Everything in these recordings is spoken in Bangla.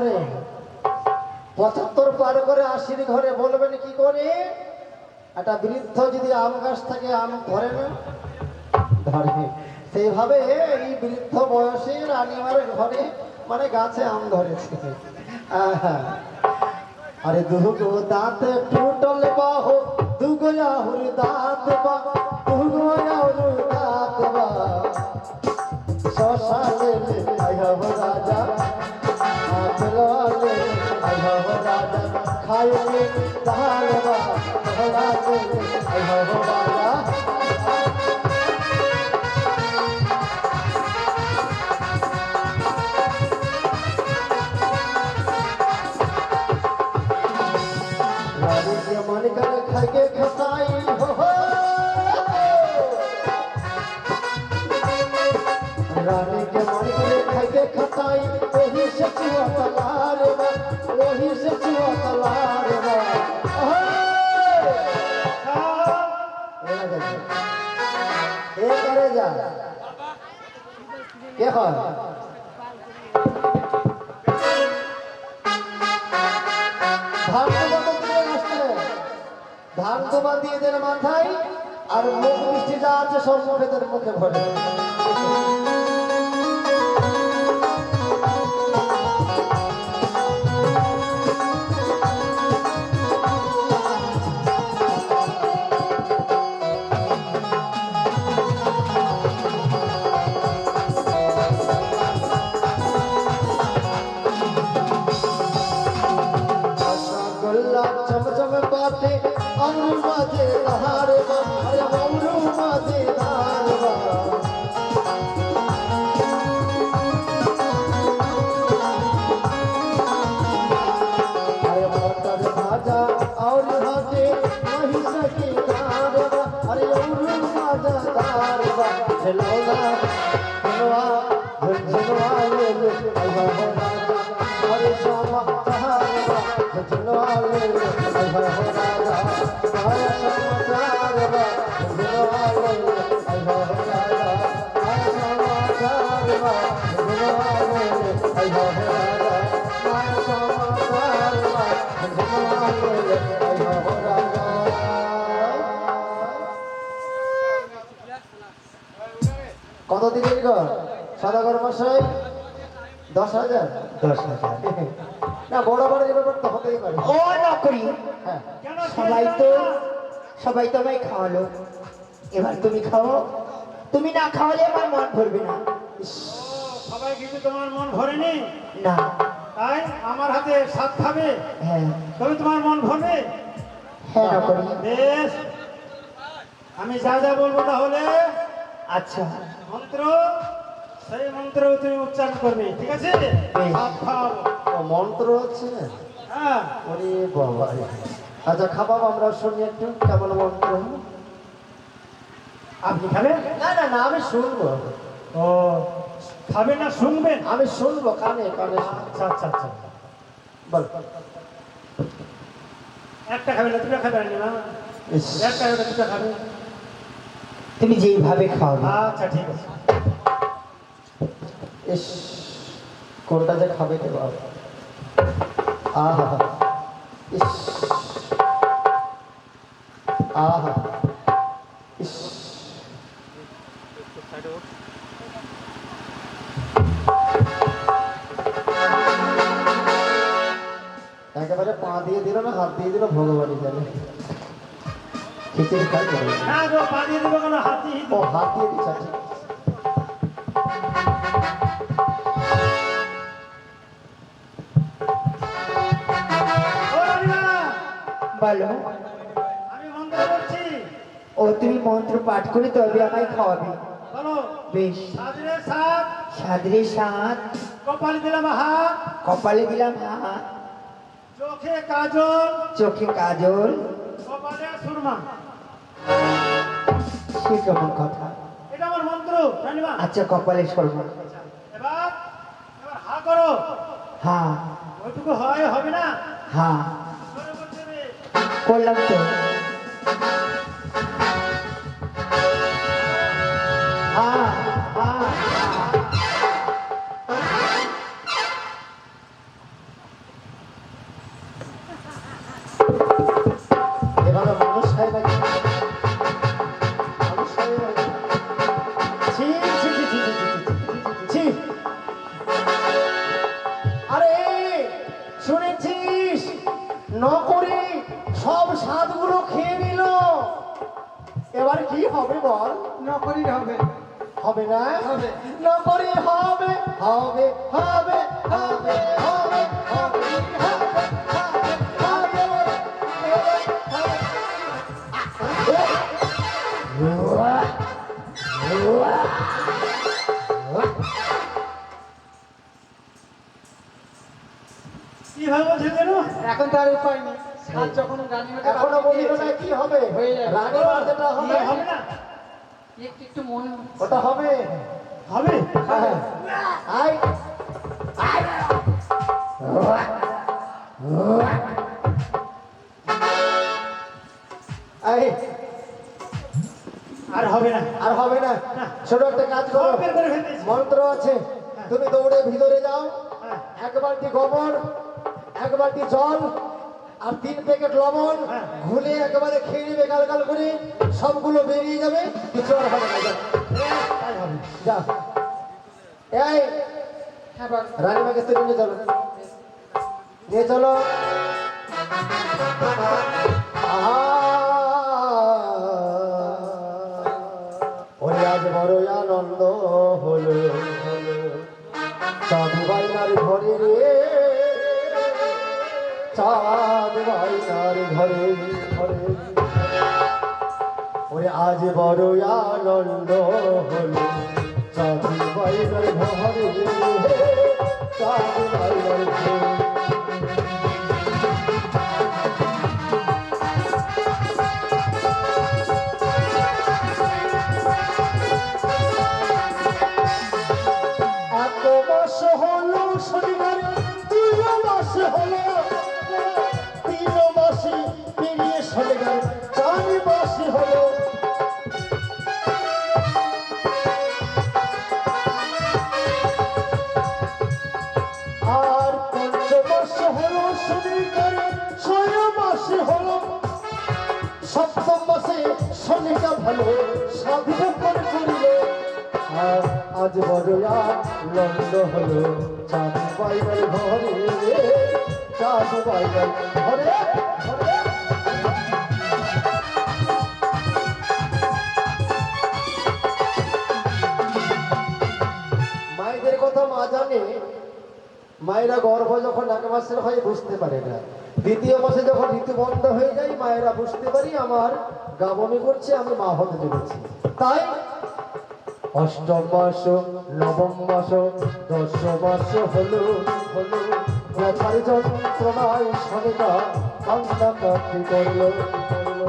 করে ৭৫ পার করে ৮০ ঘরে বলবেন কি করে? একটা বৃদ্ধ যদি আম গাছ থেকে আম ধরে না ধরে, সেইভাবে এই বৃদ্ধ বয়সে রানীমার ঘরে মানে গাছে আম ধরেছে। আরে দুগো দাঁত টুটল বাহ, দুগো আহুর দাঁত বা, দুগো আহুর দাঁত বা, শশালে আইহব রাজা, আপেলালে আইহব রাজা, খাইলে ধান বা, হলালে আইহব রাজা। मन कर खाके खसाई हो, रानी के मन करे खाके खसाई, वही से चुआ तलार बा, वही से चुआ तलार बा। ए करे जा के हो ধান তোমা দিয়ে দেন মাথায়, আর মুখ মিষ্টি যা আছে সব মুখেদের মুখে ভরে। चमचम बाटे अमरू माजे धार बा, अरे अमरू माजे धार बा। अरे मटर भाजा और भाजे महिष की धार बा, अरे अमरू माजा धार बा। झलवा झलवा झलवा ले ले अल्लाह राजा, अरे श्यामा धार बा, झलवा ले ले अल्लाह राजा, अरे श्यामा धार बा, झलवा ले ले अल्लाह राजा, अरे श्यामा धार बा, झलवा ले ले अल्लाह राजा, अरे श्यामा धार बा, झलवा ले ले अल्लाह राजा। কত দিনের ঘর সদাগর মশাই? ১০,০০০। ১০,০০০ না, বড় বড় যে ব্যাপার তো হতেই পারে। ও না করি, হ্যাঁ সবাই তো আমায় খাওয়ালো, এবার তুমি খাও। তুমি না খাওয়ালে আমার মন ভরবে না। সবাই কিন্তু তোমার মন ভরেনি না, তাই আমার হাতে স্বাদ খাবে, হ্যাঁ তবে তোমার মন ভরবে। হ্যাঁ না করি। বেশ, আমি যা যা বলবো তাহলে আচ্ছা, মন্ত্র সেই মন্ত্র তুমি উচ্চারণ করবে, ঠিক আছে? ভাত খাওয়াবো। ও মন্ত্র হচ্ছে? হ্যাঁ, ওরে বাবা। আচ্ছা খাবাব, আমরা শুনি একটু কেমন মন্ত্র। আপনি খাবেন? না না না, আমি শুনবো। ও খাবেন না শুনবেন? আমি শুনবো, কানে কানে শুনবো। আচ্ছা আচ্ছা আচ্ছা, বল। একটা খাবেন না, দুটা খাবেন না? ইস, একটা একটা দুটা খাবেন। তুমি যেইভাবে খাওয়াবে। আচ্ছা ঠিক আছে। ইস, কোনটা যে খাবে কে বাবা। আহা ইস, আহা ইস। একেবারে পা দিয়ে দিল না হাত দিয়ে দিল, ভগবানই জানে। খিচুড়ি খাই করে না গো, পা দিয়ে দেবো কেন, হাত দিয়ে ও হাত দিয়ে দিচ্ছা, ঠিক। ও রানীমা, বলো। আমি মন্ত্র বলছি, ও তুমি মন্ত্র পাঠ করে তবে আমায় খাওয়াবে। বলো। বেশ। সাদরে সাত, সাদরে সাত, কপালে দিলাম হাত, কপালে দিলাম হাত, চোখে কাজল, চোখে কাজল, কপালে সুরমা। সে কেমন কথা? এটা আমার মন্ত্র রানীমা। আচ্ছা, কপালে সরমা। এবার এবার হা করো। হ্যাঁ ওইটুকু হয় হবে না? হ্যাঁ জোরে বলতে হবে। করলাম তো। হ্যাঁ হ্যাঁ এভাবে মানুষ হয় নাকি? মানুষ হয় নাকি? ছি, ছি, ছি, ছি, ছি, ছি, ছি, ছি। আরে শুনেছিস নকরি সব স্বাদগুলো খেয়ে নিল, এবার কি হবে বল? নকরি হবে। হবে না? হবে। নকরি হবে হবে হবে হবে হবে হবে হবে কি ভাবে বলছে যেন? এখন তার উপায় নেই। সাত যখন রানীমাকে এখনো বলিল না কি হবে? হয়ে যাবে। রানীমার যেটা হবে হবে না? একটু একটু মনে হচ্ছে। ওটা হবে। হবে? হ্যাঁ। আয় আয় আর হবে না। আর হবে না। ছোট একটা কাজ করো, সব বের করে ফেলতেছি। মন্ত্র আছে, তুমি দৌড়ে ভিতরে যাও, হ্যাঁ। এক বালতি গোবর, এক বালতি জল আর 3 প্যাকেট লবণ হ্যাঁ। ঘুলে একেবারে খেয়ে নেবে গাল গাল করে, সবগুলো বেরিয়ে যাবে, কিছু আর হবে না। যা, তাই হবে। যা। এই হ্যাঁ বল। রানীমাকে তুমি নিয়ে চলো, নিয়ে চলো। আহা, ওরে আজ বড় আনন্দ হলো, চাঁদ বাইনার ঘরে রে, চাঁদ বাইনার ঘরে ঘরে, ওরে আজ বড় আনন্দ হলো, চাঁদ বাইনার ঘরে রে, চাঁদ বাইনার ঘরে। এত মাস হলো শনিবার, 3 মাস হলো, 3 মাসে পেরিয়ে শনিবার 4 মাস হলো। আর 5 মাস হলো শনিবার 6 মাস হলো, 7 মাসে শনিটা ভালো সাধু করে করিল। আর আজ বড় আনন্দ হলো, চাঁদ বাইনার ঘরে, চাঁদ বাইনার ঘরে ঘরে। মায়েদের কথা মা জানে, মায়েরা গর্ভ যখন 1 মাসের হয় বুঝতে পারে না, 2য় মাসে যখন ঋতু বন্ধ হয়ে যায় মায়েরা বুঝতে পারি আমার গা বমি করছে, আমি মা হতে চলেছি। তাই 8ম মাস, 9ম মাস, 10 মাস হলো হলো, ব্যথার যন্ত্রণায় শনিটা কান্না কাটি করলো করলো।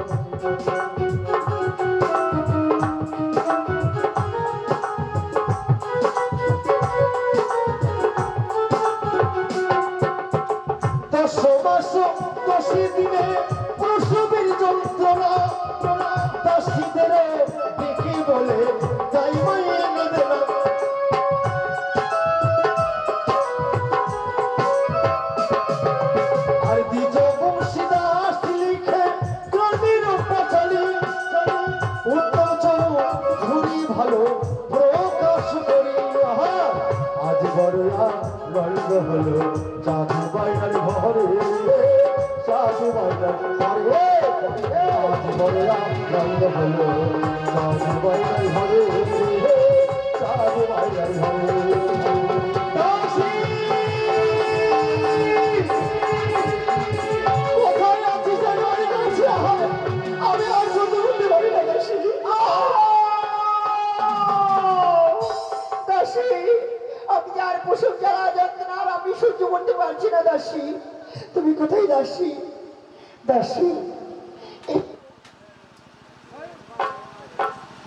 10 মাস 10 দিনে প্রসবের যন্ত্রণা, দাসীদের দেখে বলে তাই মায়ে নেবে না। আর দ্বিজ বংশীদাস লিখে গ্রামীণ পাঁচালী, উত্তম ঝুরি ভালো প্রকাশ করি। আহা, আজ বড় আনন্দ হলো, চাঁদ বাইনার ঘরে, চাঁদ বাইনার ঘরে, আজ বড় আনন্দ হলো, চাঁদ বাইনার ঘরে, চাঁদ বাইনার ঘরে। দাসী! কোথায় আছিস রে বাড়ি কাছে? আহা, আমি আর সহ্য করতে পারি না দাসী। দাসী, আমি আর প্রসব জ্বালা যন্ত্রণার আমি সহ্য করতে পারছি না। দাসী, তুমি কোথায়? দাসী, দাসী।